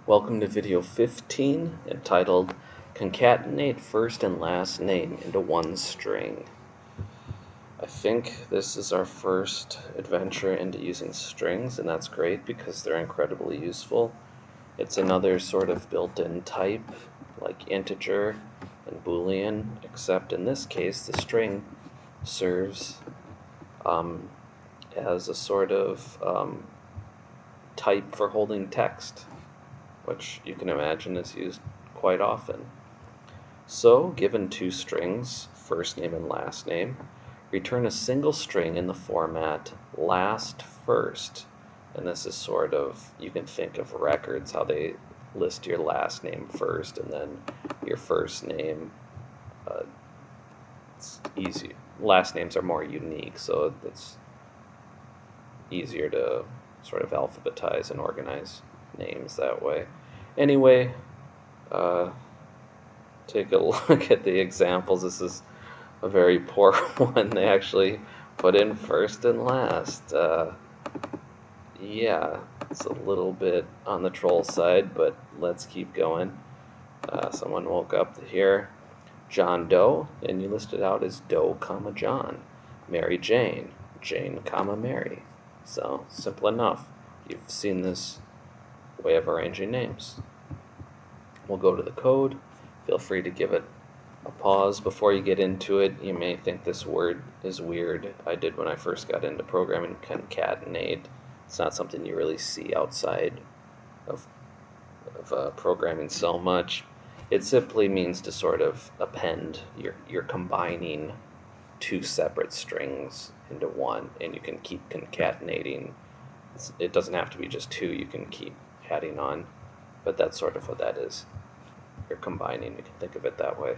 Welcome to video 15, entitled Concatenate First and Last Name into One String. I think this is our first adventure into using strings, and that's great because they're incredibly useful. It's another sort of built-in type, like integer and Boolean, except in this case the string serves as a sort of type for holding text, which you can imagine is used quite often. So, given two strings, first name and last name, return a single string in the format last first. And this is sort of, you can think of records, how they list your last name first and then your first name. It's easy. Last names are more unique, so it's easier to sort of alphabetize and organize names that way. Anyway, take a look at the examples. This is a very poor one. They actually put in first and last. Yeah, it's a little bit on the troll side, but let's keep going. Someone woke up here. John Doe, and you list it out as Doe, comma John. Mary Jane, Jane, comma Mary. So, simple enough. You've seen this way of arranging names. We'll go to the code. Feel free to give it a pause before you get into it. You may think this word is weird. I did when I first got into programming, concatenate. It's not something you really see outside of programming so much. It simply means to sort of append. You're combining two separate strings into one, and you can keep concatenating. It doesn't have to be just two, you can keep adding on, but that's sort of what that is. You're combining, you can think of it that way.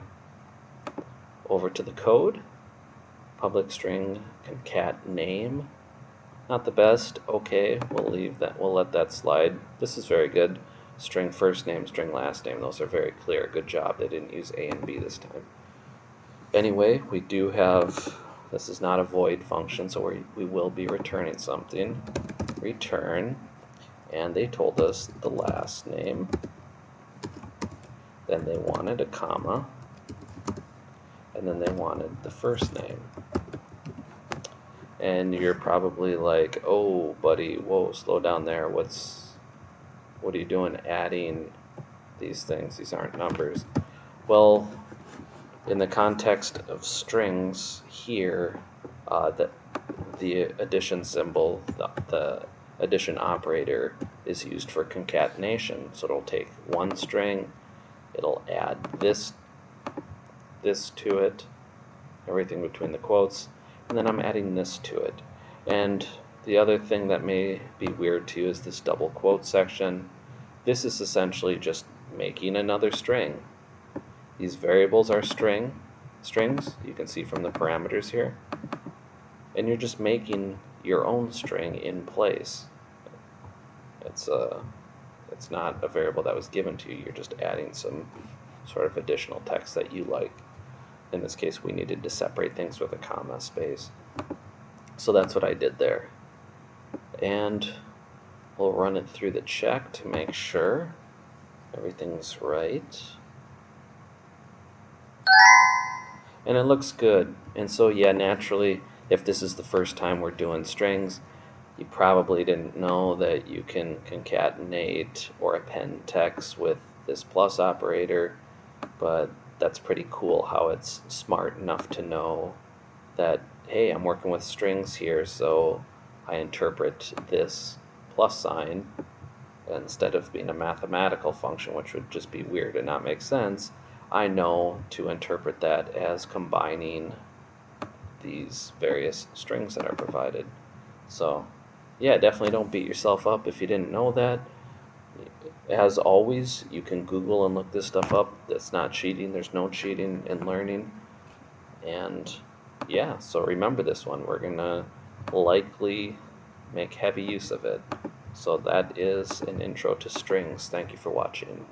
Over to the code. Public string concat name. Not the best. Okay, we'll leave that. We'll let that slide. This is very good. String first name, string last name. Those are very clear. Good job. They didn't use A and B this time. Anyway, we do have, this is not a void function, so we will be returning something. Return, and they told us the last name. Then they wanted a comma, and then they wanted the first name. And you're probably like, oh, buddy, whoa, slow down there. What are you doing adding these things? These aren't numbers. Well, in the context of strings here, the addition symbol, the addition operator, is used for concatenation. So it'll take one string, it'll add this to it, everything between the quotes, and then I'm adding this to it. And the other thing that may be weird to you is this double quote section. This is essentially just making another string. These variables are strings, you can see from the parameters here, and you're just making your own string in place. It's not a variable that was given to you, you're just adding some sort of additional text that you like. In this case, we needed to separate things with a comma space. So that's what I did there. And we'll run it through the check to make sure everything's right. And it looks good. And so, yeah, naturally, if this is the first time we're doing strings, you probably didn't know that you can concatenate or append text with this plus operator, but that's pretty cool how it's smart enough to know that, hey, I'm working with strings here, so I interpret this plus sign, instead of being a mathematical function, which would just be weird and not make sense, I know to interpret that as combining these various strings that are provided. So, yeah, definitely don't beat yourself up if you didn't know that. As always, you can Google and look this stuff up. That's not cheating. There's no cheating in learning. And yeah, so remember this one. We're going to likely make heavy use of it. So that is an intro to strings. Thank you for watching.